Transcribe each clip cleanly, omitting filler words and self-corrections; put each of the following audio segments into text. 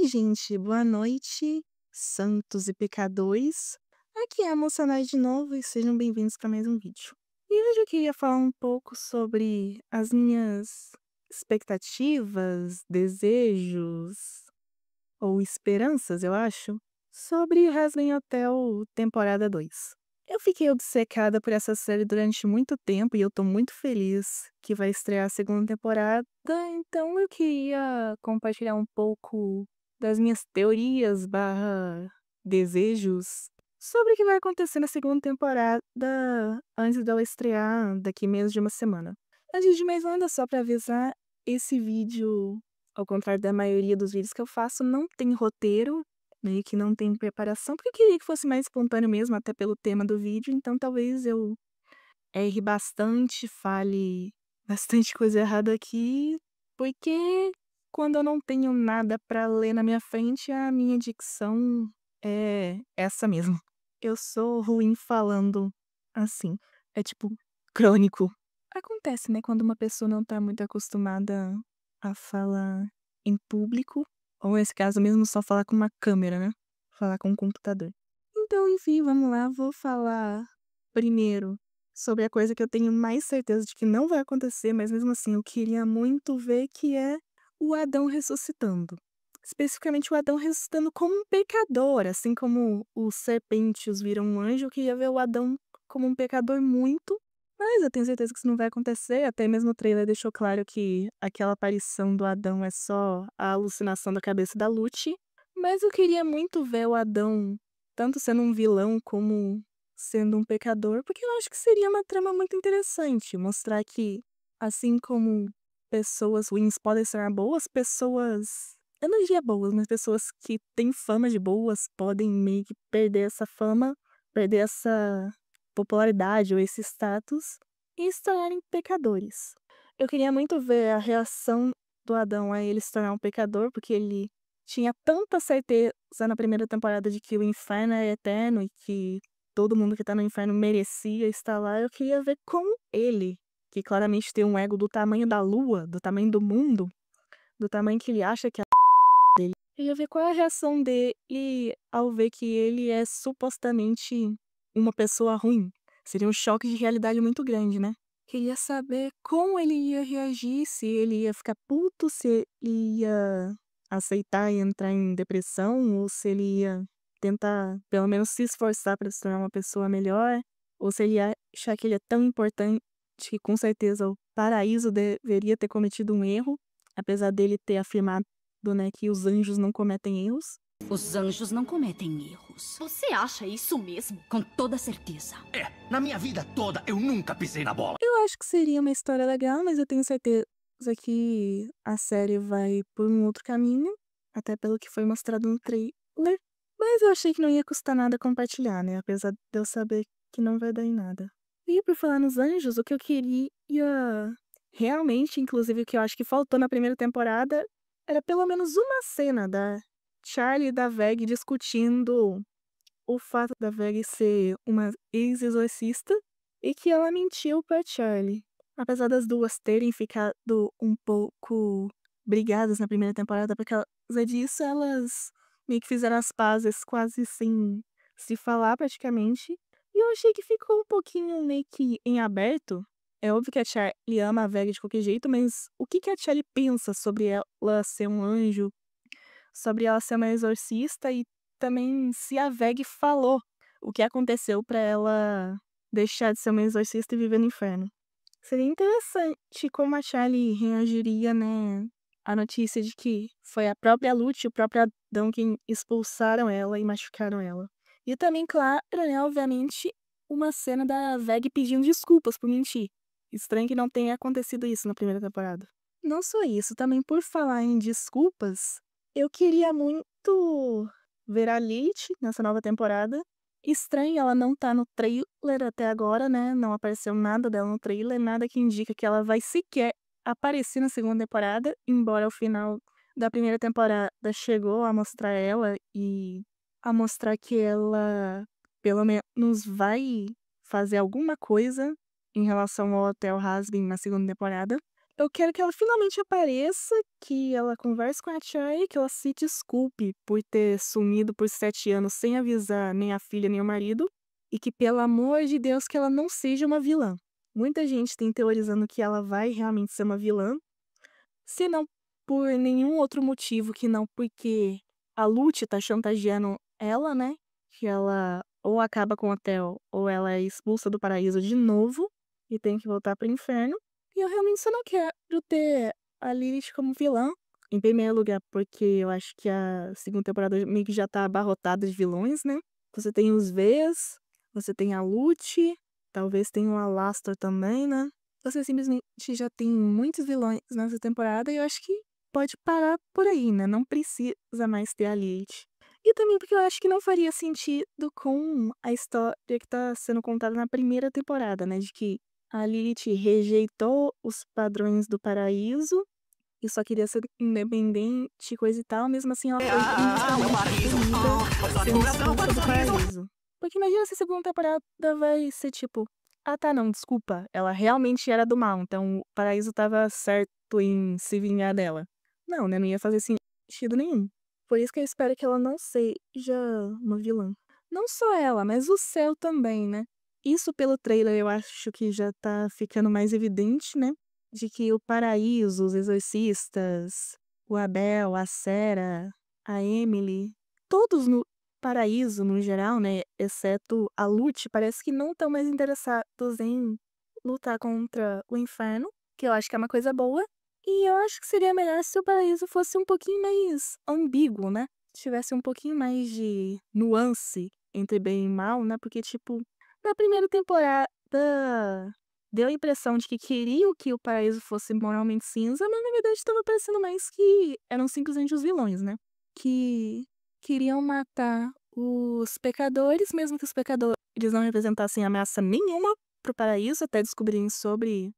Oi, gente, boa noite, santos e pecadores. Aqui é a Moça Nai de novo e sejam bem-vindos para mais um vídeo. E hoje eu queria falar um pouco sobre as minhas expectativas, desejos ou esperanças, eu acho, sobre Hazbin Hotel temporada 2. Eu fiquei obcecada por essa série durante muito tempo e eu tô muito feliz que vai estrear a segunda temporada, então eu queria compartilhar um pouco das minhas teorias barra desejos sobre o que vai acontecer na segunda temporada antes dela estrear daqui menos de uma semana. Antes de mais nada, só pra avisar, esse vídeo, ao contrário da maioria dos vídeos que eu faço, não tem roteiro, meio que não tem preparação, porque eu queria que fosse mais espontâneo mesmo, até pelo tema do vídeo, então talvez eu erre bastante, fale bastante coisa errada aqui, porque quando eu não tenho nada pra ler na minha frente, a minha dicção é essa mesmo. Eu sou ruim falando assim. É tipo crônico. Acontece, né, quando uma pessoa não tá muito acostumada a falar em público, ou nesse caso mesmo só falar com uma câmera, né? Falar com um computador. Então, enfim, vamos lá, vou falar primeiro sobre a coisa que eu tenho mais certeza de que não vai acontecer, mas mesmo assim eu queria muito ver, que é o Adão ressuscitando. Especificamente o Adão ressuscitando como um pecador, assim como os serpentes viram um anjo, eu queria ver o Adão como um pecador muito, mas eu tenho certeza que isso não vai acontecer, até mesmo o trailer deixou claro que aquela aparição do Adão é só a alucinação da cabeça da Lute, mas eu queria muito ver o Adão tanto sendo um vilão como sendo um pecador, porque eu acho que seria uma trama muito interessante, mostrar que, assim como pessoas ruins podem ser boas, pessoas, eu não diria boas, mas pessoas que têm fama de boas podem meio que perder essa fama, perder essa popularidade ou esse status e se tornarem pecadores. Eu queria muito ver a reação do Adão a ele se tornar um pecador, porque ele tinha tanta certeza na primeira temporada de que o inferno é eterno e que todo mundo que tá no inferno merecia estar lá. Eu queria ver como ele, que claramente tem um ego do tamanho da lua, do tamanho do mundo, do tamanho que ele acha que é dele. Eu ia ver qual é a reação dele ao ver que ele é supostamente uma pessoa ruim. Seria um choque de realidade muito grande, né? Queria saber como ele ia reagir, se ele ia ficar puto, se ele ia aceitar e entrar em depressão, ou se ele ia tentar, pelo menos, se esforçar para se tornar uma pessoa melhor, ou se ele ia achar que ele é tão importante que, com certeza, o paraíso deveria ter cometido um erro, apesar dele ter afirmado, né, que os anjos não cometem erros. Os anjos não cometem erros. Você acha isso mesmo? Com toda certeza. Na minha vida toda eu nunca pisei na bola. Eu acho que seria uma história legal, mas eu tenho certeza que a série vai por um outro caminho, até pelo que foi mostrado no trailer. Mas eu achei que não ia custar nada compartilhar, né? Apesar de eu saber que não vai dar em nada. E por falar nos anjos, o que eu queria realmente, inclusive o que eu acho que faltou na primeira temporada, era pelo menos uma cena da Charlie e da Veg discutindo o fato da Veg ser uma ex-exorcista e que ela mentiu pra Charlie. Apesar das duas terem ficado um pouco brigadas na primeira temporada por causa disso, elas meio que fizeram as pazes quase sem se falar praticamente. E eu achei que ficou um pouquinho meio que em aberto. É óbvio que a Charlie ama a Veg de qualquer jeito, mas o que a Charlie pensa sobre ela ser um anjo, sobre ela ser uma exorcista, e também se a Veg falou o que aconteceu pra ela deixar de ser uma exorcista e viver no inferno. Seria interessante como a Charlie reagiria, né, à notícia de que foi a própria Lute e o próprio Adão quem expulsaram ela e machucaram ela. E também, claro, né, obviamente, uma cena da Veg pedindo desculpas por mentir. Estranho que não tenha acontecido isso na primeira temporada. Não só isso, também por falar em desculpas, eu queria muito ver a Lilith nessa nova temporada. Estranho ela não tá no trailer até agora, né? Não apareceu nada dela no trailer, nada que indica que ela vai sequer aparecer na segunda temporada, embora o final da primeira temporada chegou a mostrar ela e a mostrar que ela pelo menos vai fazer alguma coisa em relação ao Hotel Hazbin na segunda temporada. eu quero que ela finalmente apareça, que ela converse com a Chai, que ela se desculpe por ter sumido por 7 anos sem avisar nem a filha nem o marido, e que, pelo amor de Deus, que ela não seja uma vilã. Muita gente tem teorizando que ela vai realmente ser uma vilã, se não por nenhum outro motivo que não porque a Lute tá chantageando ela, né? Que ela ou acaba com o hotel ou ela é expulsa do paraíso de novo e tem que voltar pro inferno. E eu realmente só não quero ter a Lilith como vilã. Em primeiro lugar, porque eu acho que a segunda temporada meio que já tá abarrotada de vilões, né? Você tem os Veias, você tem a Lute, talvez tenha o Alastor também, né? Você simplesmente já tem muitos vilões nessa temporada e eu acho que pode parar por aí, né? Não precisa mais ter a Lilith. E também porque eu acho que não faria sentido com a história que tá sendo contada na primeira temporada, né? De que a Lilith rejeitou os padrões do paraíso e só queria ser independente, coisa e tal. Mesmo assim, ela foi injustamente punida sendo expulsa do paraíso. Porque imagina se a segunda temporada vai ser tipo: ah, tá, não, desculpa. Ela realmente era do mal, então o paraíso tava certo em se vingar dela. Não, né? Não ia fazer sentido nenhum. Por isso que eu espero que ela não seja uma vilã. Não só ela, mas o céu também, né? Isso pelo trailer eu acho que já tá ficando mais evidente, né? De que o paraíso, os exorcistas, o Abel, a Sarah, a Emily, todos no paraíso no geral, né, exceto a Lute, parece que não estão mais interessados em lutar contra o inferno, que eu acho que é uma coisa boa. E eu acho que seria melhor se o paraíso fosse um pouquinho mais ambíguo, né? Tivesse um pouquinho mais de nuance entre bem e mal, né? Porque, tipo, na primeira temporada deu a impressão de que queriam que o paraíso fosse moralmente cinza, mas na verdade estava parecendo mais que eram simplesmente os vilões, né? Que queriam matar os pecadores, mesmo que os pecadores não representassem ameaça nenhuma pro paraíso, até descobrirem sobre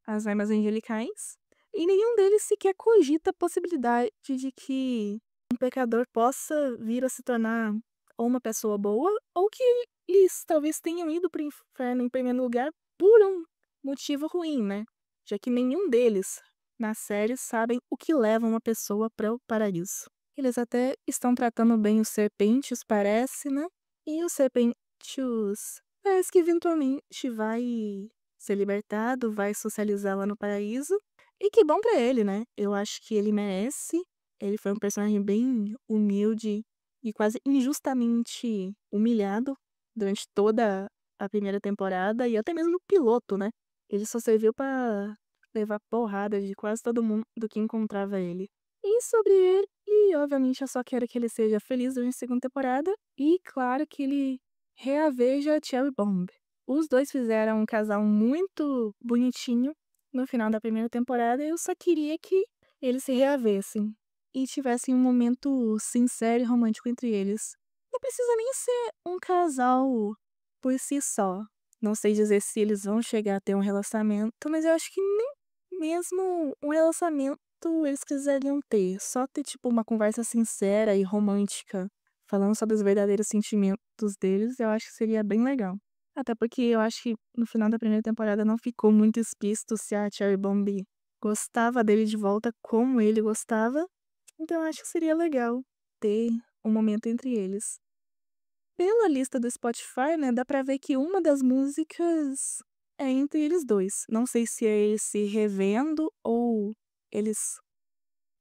as armas angelicais. E nenhum deles sequer cogita a possibilidade de que um pecador possa vir a se tornar ou uma pessoa boa, ou que eles talvez tenham ido pro inferno em primeiro lugar por um motivo ruim, né? Já que nenhum deles na série sabem o que leva uma pessoa para o paraíso. Eles até estão tratando bem os serpentes, parece, né? E os serpentes parece que eventualmente vai ser libertado, vai socializar lá no paraíso. E que bom pra ele, né? Eu acho que ele merece. Ele foi um personagem bem humilde e quase injustamente humilhado durante toda a primeira temporada e até mesmo no piloto, né? Ele só serviu pra levar porrada de quase todo mundo que encontrava ele. E sobre ele, e obviamente eu só quero que ele seja feliz durante a segunda temporada e claro que ele reaveja a Cherry Bomb. Os dois fizeram um casal muito bonitinho no final da primeira temporada e eu só queria que eles se reavessem e tivessem um momento sincero e romântico entre eles. Não precisa nem ser um casal por si só. Não sei dizer se eles vão chegar a ter um relacionamento, mas eu acho que nem mesmo um relacionamento eles precisariam ter. Só ter, tipo, uma conversa sincera e romântica, falando sobre os verdadeiros sentimentos deles, eu acho que seria bem legal. Até porque eu acho que no final da primeira temporada não ficou muito explícito se a Cherry Bomb gostava dele de volta como ele gostava. Então eu acho que seria legal ter um momento entre eles. Pela lista do Spotify, né, dá pra ver que uma das músicas é entre eles dois. Não sei se é eles se revendo ou eles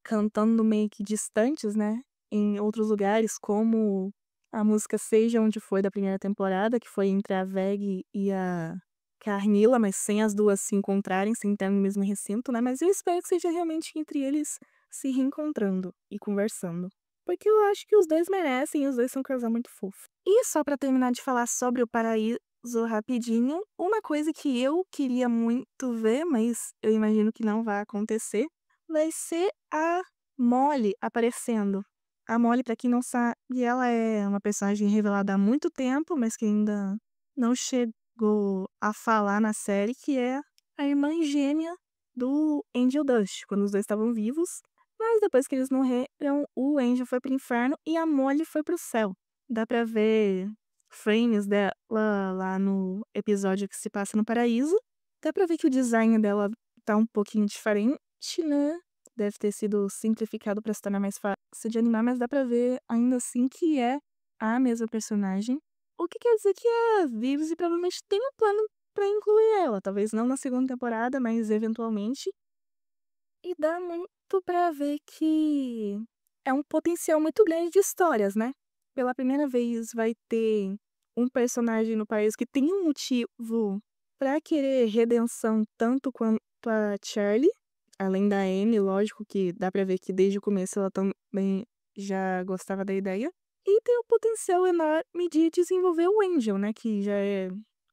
cantando meio que distantes, né, em outros lugares, como a música Seja Onde Foi da primeira temporada, que foi entre a Veg e a Carmila, mas sem as duas se encontrarem, sem estar no mesmo recinto, né? Mas eu espero que seja realmente entre eles se reencontrando e conversando. Porque eu acho que os dois merecem e os dois são um casal muito fofo. E só pra terminar de falar sobre o paraíso rapidinho, uma coisa que eu queria muito ver, mas eu imagino que não vai acontecer, vai ser a Molly aparecendo. A Molly, pra quem não sabe, ela é uma personagem revelada há muito tempo, mas que ainda não chegou a falar na série, que é a irmã gêmea do Angel Dust, quando os dois estavam vivos. Mas depois que eles morreram, o Angel foi pro inferno e a Molly foi pro céu. Dá pra ver frames dela lá no episódio que se passa no paraíso. Dá pra ver que o design dela tá um pouquinho diferente, né? Deve ter sido simplificado pra se tornar mais fácil de animar, mas dá pra ver ainda assim que é a mesma personagem. O que quer dizer que a Vives provavelmente tem um plano pra incluir ela. Talvez não na segunda temporada, mas eventualmente. E dá muito pra ver que é um potencial muito grande de histórias, né? Pela primeira vez vai ter um personagem no país que tem um motivo pra querer redenção tanto quanto a Charlie, além da Amy, lógico que dá pra ver que desde o começo ela também já gostava da ideia. E tem o potencial enorme de desenvolver o Angel, né? Que já é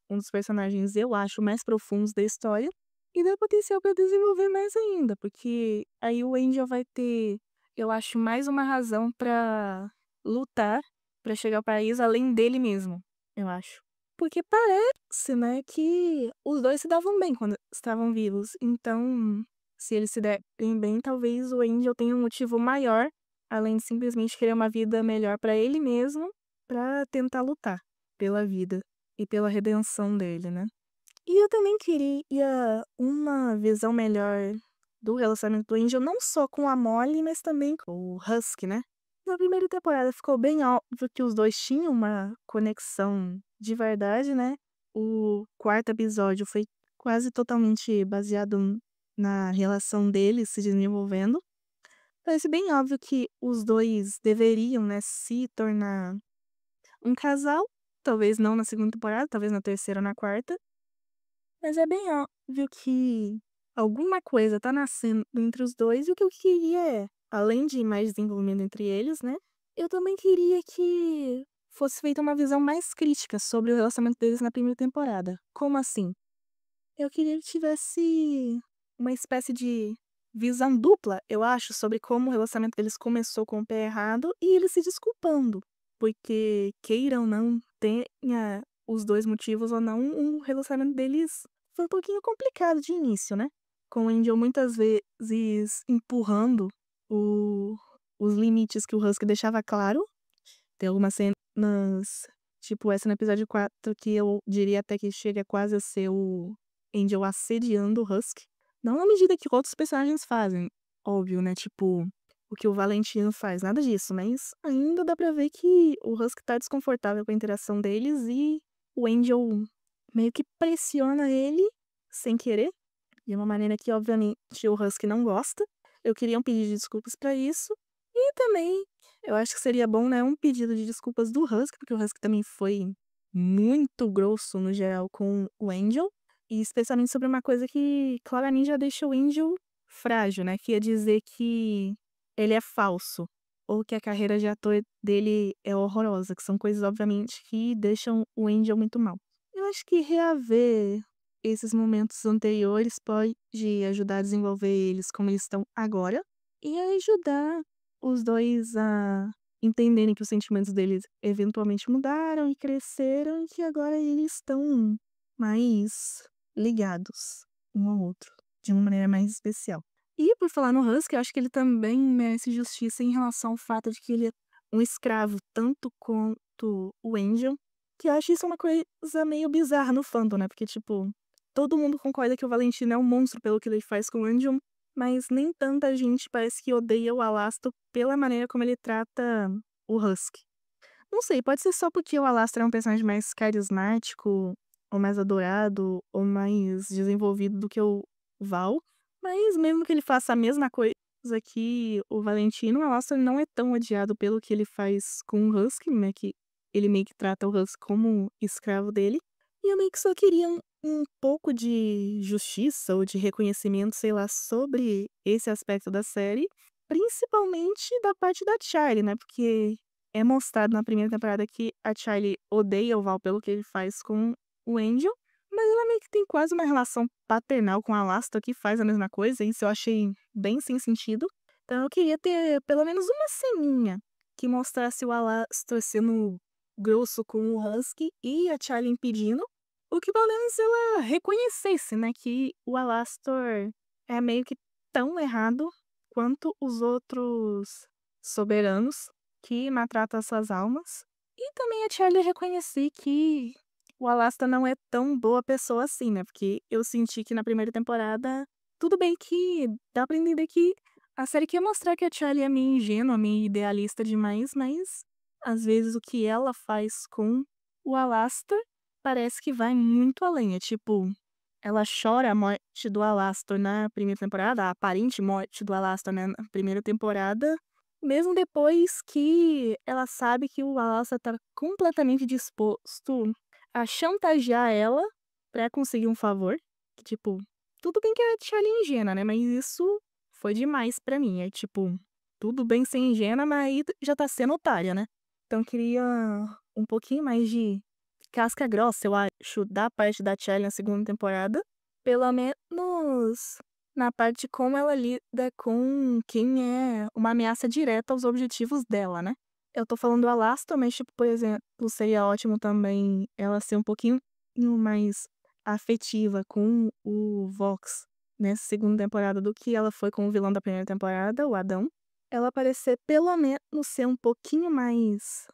um dos personagens, eu acho, mais profundos da história. E dá potencial pra desenvolver mais ainda, porque aí o Angel vai ter, eu acho, mais uma razão pra lutar pra chegar ao país além dele mesmo, eu acho. Porque parece, né, que os dois se davam bem quando estavam vivos. Então, se eles se derem bem, talvez o Angel tenha um motivo maior, além de simplesmente querer uma vida melhor pra ele mesmo, pra tentar lutar pela vida e pela redenção dele, né? E eu também queria uma visão melhor do relacionamento do Angel, não só com a Molly, mas também com o Husky, né? Na primeira temporada ficou bem óbvio que os dois tinham uma conexão de verdade, né? O quarto episódio foi quase totalmente baseado na relação deles se desenvolvendo. Parece bem óbvio que os dois deveriam, né, se tornar um casal. Talvez não na segunda temporada, talvez na terceira ou na quarta. Mas é bem óbvio que alguma coisa tá nascendo entre os dois, e o que eu queria é, além de mais desenvolvimento entre eles, né? Eu também queria que fosse feita uma visão mais crítica sobre o relacionamento deles na primeira temporada. Como assim? Eu queria que tivesse uma espécie de visão dupla, eu acho, sobre como o relacionamento deles começou com o pé errado e eles se desculpando. Porque, queiram ou não, tenha os dois motivos ou não, o relacionamento deles foi um pouquinho complicado de início, né? Com o Angel muitas vezes empurrando o- os limites que o Husky deixava claro. Tem algumas cenas, tipo essa no episódio 4, que eu diria até que chega quase a ser o Angel assediando o Husky. Não na medida que outros personagens fazem, óbvio, né? Tipo, o que o Valentino faz, nada disso, mas ainda dá pra ver que o Husky tá desconfortável com a interação deles e o Angel meio que pressiona ele sem querer, de uma maneira que, obviamente, o Husky não gosta. Eu queria um pedido de desculpas pra isso. E também, eu acho que seria bom, né, um pedido de desculpas do Husky, porque o Husky também foi muito grosso, no geral, com o Angel. E especialmente sobre uma coisa que claramente já deixa o Angel frágil, né? Que ia dizer que ele é falso. Ou que a carreira de ator dele é horrorosa, que são coisas, obviamente, que deixam o Angel muito mal. Eu acho que reaver esses momentos anteriores pode ajudar a desenvolver eles como eles estão agora e ajudar os dois a entenderem que os sentimentos deles eventualmente mudaram e cresceram e que agora eles estão mais ligados um ao outro, de uma maneira mais especial. E por falar no Husky, eu acho que ele também merece justiça em relação ao fato de que ele é um escravo tanto quanto o Angel, que eu acho isso uma coisa meio bizarra no fandom, né? Porque, tipo, todo mundo concorda que o Valentino é um monstro pelo que ele faz com o Angel, mas nem tanta gente parece que odeia o Alastro pela maneira como ele trata o Husky. Não sei, pode ser só porque o Alastro é um personagem mais carismático, ou mais adorado, ou mais desenvolvido do que o Val. Mas mesmo que ele faça a mesma coisa que o Valentino, o Alastro não é tão odiado pelo que ele faz com o Husky, né? Que ele meio que trata o Husky como escravo dele. E eu meio que só queria um pouco de justiça ou de reconhecimento, sei lá, sobre esse aspecto da série. Principalmente da parte da Charlie, né? Porque é mostrado na primeira temporada que a Charlie odeia o Val pelo que ele faz com o Angel, mas ela meio que tem quase uma relação paternal com a Alasta que faz a mesma coisa, e isso eu achei bem sem sentido. Então eu queria ter pelo menos uma ceninha que mostrasse o Alastor sendo grosso com o Husky e a Charlie impedindo, o que pelo menos ela reconhecesse, né, que o Alastor é meio que tão errado quanto os outros soberanos que maltrata as suas almas. E também a Charlie reconhecer que o Alasta não é tão boa pessoa assim, né? Porque eu senti que na primeira temporada tudo bem que dá pra entender que a série quer mostrar que a Charlie é meio ingênua, meio idealista demais, mas às vezes o que ela faz com o Alastor parece que vai muito além. É tipo, ela chora a morte do Alastor na primeira temporada, a aparente morte do Alastor, né, na primeira temporada, mesmo depois que ela sabe que o Alastor tá completamente disposto a chantagear ela pra conseguir um favor. Que, tipo, tudo bem que a Charlie é ingênua, né? Mas isso foi demais pra mim. É tipo, tudo bem ser ingênua, mas aí já tá sendo otária, né? Então eu queria um pouquinho mais de casca grossa, eu acho, da parte da Charlie na segunda temporada. Pelo menos na parte de como ela lida com quem é uma ameaça direta aos objetivos dela, né? Eu tô falando do Alastor, mas, tipo, por exemplo, seria ótimo também ela ser um pouquinho mais afetiva com o Vox nessa segunda temporada do que ela foi com o vilão da primeira temporada, o Adão. Ela parecer pelo menos ser um pouquinho mais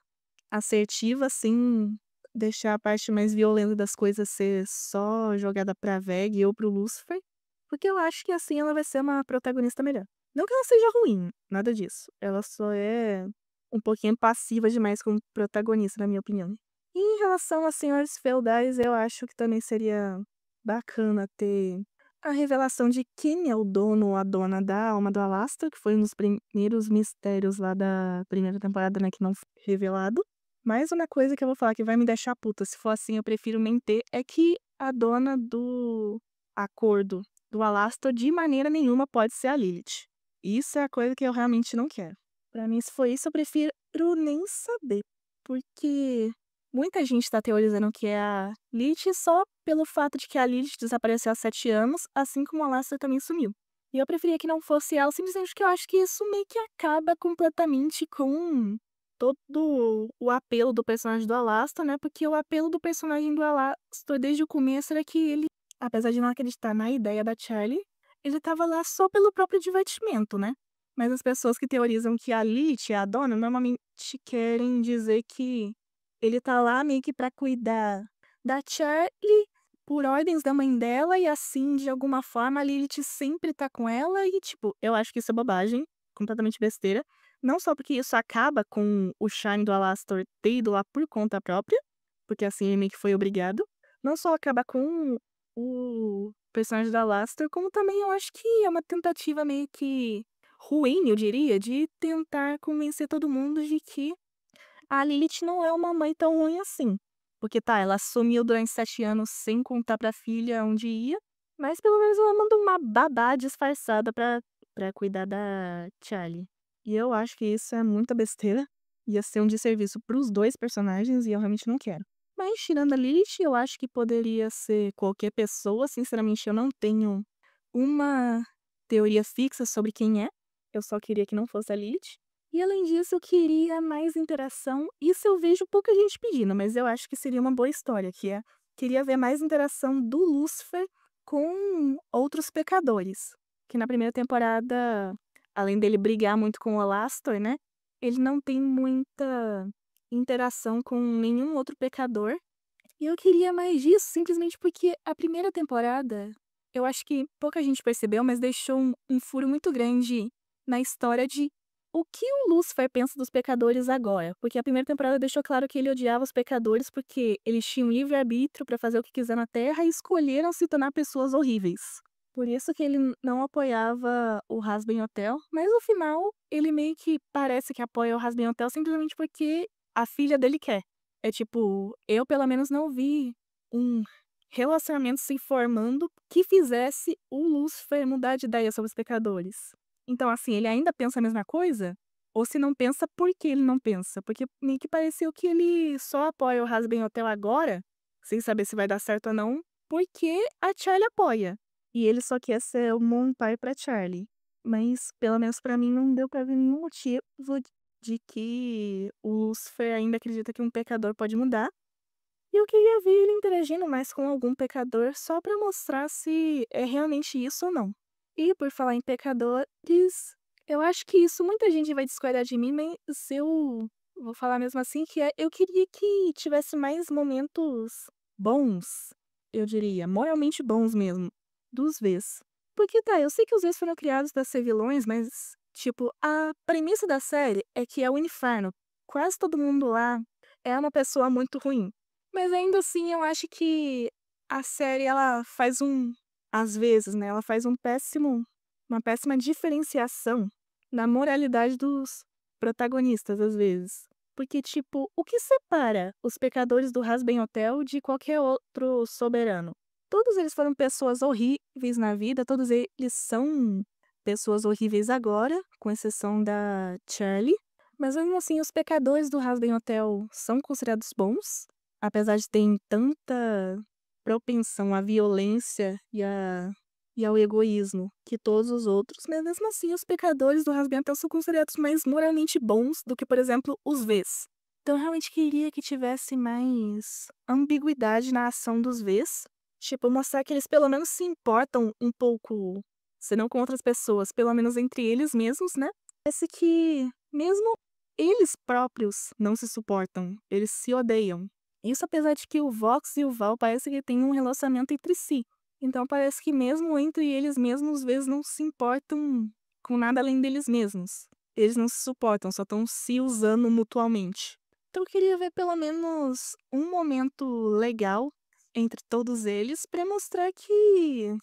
assertiva, assim, deixar a parte mais violenta das coisas ser só jogada pra Veg ou pro Lucifer, porque eu acho que assim ela vai ser uma protagonista melhor. Não que ela seja ruim, nada disso. Ela só é um pouquinho passiva demais como protagonista, na minha opinião. E em relação a Senhores Feudais, eu acho que também seria bacana ter a revelação de quem é o dono ou a dona da alma do Alastor, que foi um dos primeiros mistérios lá da primeira temporada, né, que não foi revelado. Mais uma coisa que eu vou falar que vai me deixar puta, se for assim, eu prefiro mentir, é que a dona do acordo do Alastor de maneira nenhuma pode ser a Lilith. Isso é a coisa que eu realmente não quero. Pra mim, se for isso, eu prefiro nem saber. Porque muita gente tá teorizando que é a Lilith só pelo fato de que a Lilith desapareceu há 7 anos, assim como o Alastor também sumiu. E eu preferia que não fosse ela, simplesmente porque eu acho que isso meio que acaba completamente com todo o apelo do personagem do Alastor, né? Porque o apelo do personagem do Alastor desde o começo era que ele, apesar de não acreditar na ideia da Charlie, ele tava lá só pelo próprio divertimento, né? Mas as pessoas que teorizam que a Lilith é a dona normalmente querem dizer que ele tá lá meio que pra cuidar da Charlie por ordens da mãe dela e assim, de alguma forma, a Lilith sempre tá com ela e, tipo, eu acho que isso é bobagem, completamente besteira. Não só porque isso acaba com o charme do Alastor ter ido lá por conta própria, porque assim ele meio que foi obrigado. Não só acaba com o personagem do Alastor, como também eu acho que é uma tentativa meio que ruim, eu diria, de tentar convencer todo mundo de que a Lilith não é uma mãe tão ruim assim. Porque tá, ela sumiu durante 7 anos sem contar pra filha onde ia, mas pelo menos ela manda uma babá disfarçada pra cuidar da Charlie. E eu acho que isso é muita besteira. Ia ser um desserviço pros dois personagens e eu realmente não quero. Mas tirando a Lilith, eu acho que poderia ser qualquer pessoa. Sinceramente, eu não tenho uma teoria fixa sobre quem é. Eu só queria que não fosse a Lilith. E além disso, eu queria mais interação. Isso eu vejo pouca gente pedindo, mas eu acho que seria uma boa história, que é queria ver mais interação do Lúcifer com outros pecadores. Que na primeira temporada, além dele brigar muito com o Alastor, né? Ele não tem muita interação com nenhum outro pecador. E eu queria mais disso, simplesmente porque a primeira temporada, eu acho que pouca gente percebeu, mas deixou um furo muito grande na história de o que o Lúcifer pensa dos pecadores agora. Porque a primeira temporada deixou claro que ele odiava os pecadores porque eles tinham livre-arbítrio pra fazer o que quiser na Terra e escolheram se tornar pessoas horríveis. Por isso que ele não apoiava o Hazbin Hotel, mas no final ele meio que parece que apoia o Hazbin Hotel simplesmente porque a filha dele quer. É tipo, eu pelo menos não vi um relacionamento se formando que fizesse o Lúcifer mudar de ideia sobre os pecadores. Então, assim, ele ainda pensa a mesma coisa? Ou se não pensa, por que ele não pensa? Porque meio que pareceu que ele só apoia o Hazbin Hotel agora, sem saber se vai dar certo ou não, porque a Charlie apoia. E ele só quer ser um bom pai pra Charlie. Mas, pelo menos pra mim, não deu pra ver nenhum motivo de que o Lúcifer ainda acredita que um pecador pode mudar. E eu queria ver ele interagindo mais com algum pecador só pra mostrar se é realmente isso ou não. E por falar em pecadores, eu acho que isso muita gente vai discordar de mim, mas eu vou falar mesmo assim que eu queria que tivesse mais momentos bons, eu diria, moralmente bons mesmo, dos Vs. Porque tá, eu sei que os dois foram criados pra ser vilões, mas, tipo, a premissa da série é que é o inferno. Quase todo mundo lá é uma pessoa muito ruim. Mas ainda assim, eu acho que a série, ela faz às vezes, né, ela faz uma péssima diferenciação na moralidade dos protagonistas, às vezes. Porque, tipo, o que separa os pecadores do Hazbin Hotel de qualquer outro soberano? Todos eles foram pessoas horríveis na vida, todos eles são pessoas horríveis agora, com exceção da Charlie. Mas mesmo assim, os pecadores do Hazbin Hotel são considerados bons, apesar de terem tanta propensão à violência e ao egoísmo que todos os outros, mas mesmo assim os pecadores do Hazbin Hotel são considerados mais moralmente bons do que, por exemplo, os Vs. Então eu realmente queria que tivesse mais ambiguidade na ação dos Vs. Tipo, mostrar que eles pelo menos se importam um pouco, se não com outras pessoas, pelo menos entre eles mesmos, né? Parece que mesmo eles próprios não se suportam, eles se odeiam. Isso apesar de que o Vox e o Val parece que têm um relacionamento entre si. Então parece que mesmo entre eles mesmos, às vezes não se importam com nada além deles mesmos. Eles não se suportam, só estão se usando mutuamente. Então eu queria ver pelo menos um momento legal entre todos eles pra mostrar que,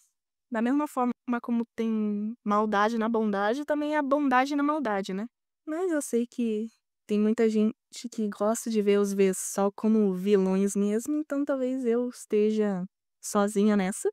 da mesma forma como tem maldade na bondade, também há bondade na maldade, né? Mas eu sei que tem muita gente que gosta de ver os Vs só como vilões mesmo, então talvez eu esteja sozinha nessa.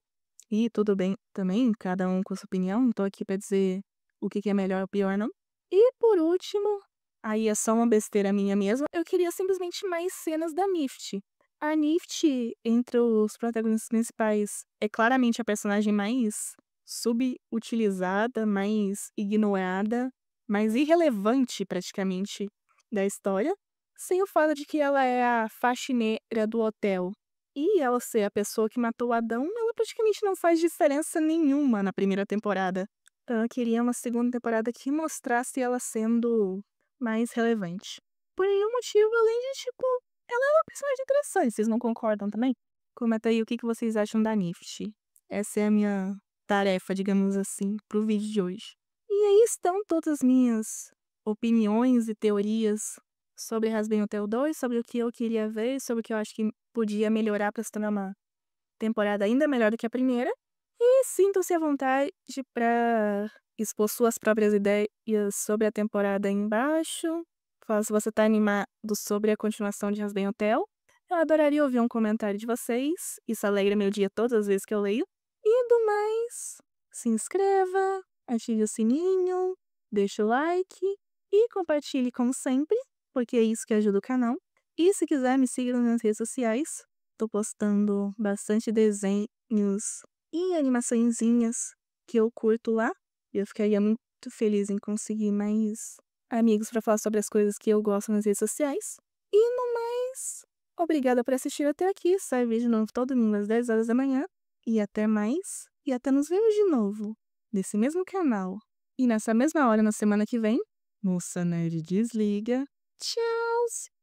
E tudo bem também, cada um com sua opinião, não tô aqui pra dizer o que é melhor ou pior, não. E por último, aí é só uma besteira minha mesmo, eu queria simplesmente mais cenas da Nifty. A Nifty, entre os protagonistas principais, é claramente a personagem mais subutilizada, mais ignorada, mais irrelevante praticamente da história, sem o fato de que ela é a faxineira do hotel. E ela ser a pessoa que matou o Adão, ela praticamente não faz diferença nenhuma na primeira temporada. Então eu queria uma segunda temporada que mostrasse ela sendo mais relevante. Por nenhum motivo, além de, tipo, ela é uma personagem interessante. Vocês não concordam também? Comenta aí o que vocês acham da Nifty. Essa é a minha tarefa, digamos assim, pro vídeo de hoje. E aí estão todas as minhas opiniões e teorias sobre Hazbin Hotel 2, sobre o que eu queria ver, sobre o que eu acho que podia melhorar para se tornar uma temporada ainda melhor do que a primeira. E sintam-se à vontade para expor suas próprias ideias sobre a temporada aí embaixo. Fala se você tá animado sobre a continuação de Hazbin Hotel. Eu adoraria ouvir um comentário de vocês. Isso alegra meu dia todas as vezes que eu leio. E do mais, se inscreva, ative o sininho, deixa o like e compartilhe como sempre, porque é isso que ajuda o canal. E se quiser, me siga nas redes sociais. Tô postando bastante desenhos e animaçõezinhas que eu curto lá. E eu ficaria muito feliz em conseguir mais amigos para falar sobre as coisas que eu gosto nas redes sociais. E no mais, obrigada por assistir até aqui. Sai vídeo novo todo domingo às 10 horas da manhã. E até mais. E até nos vemos de novo nesse mesmo canal. E nessa mesma hora na semana que vem. Moça Nerd desliga. Tchau!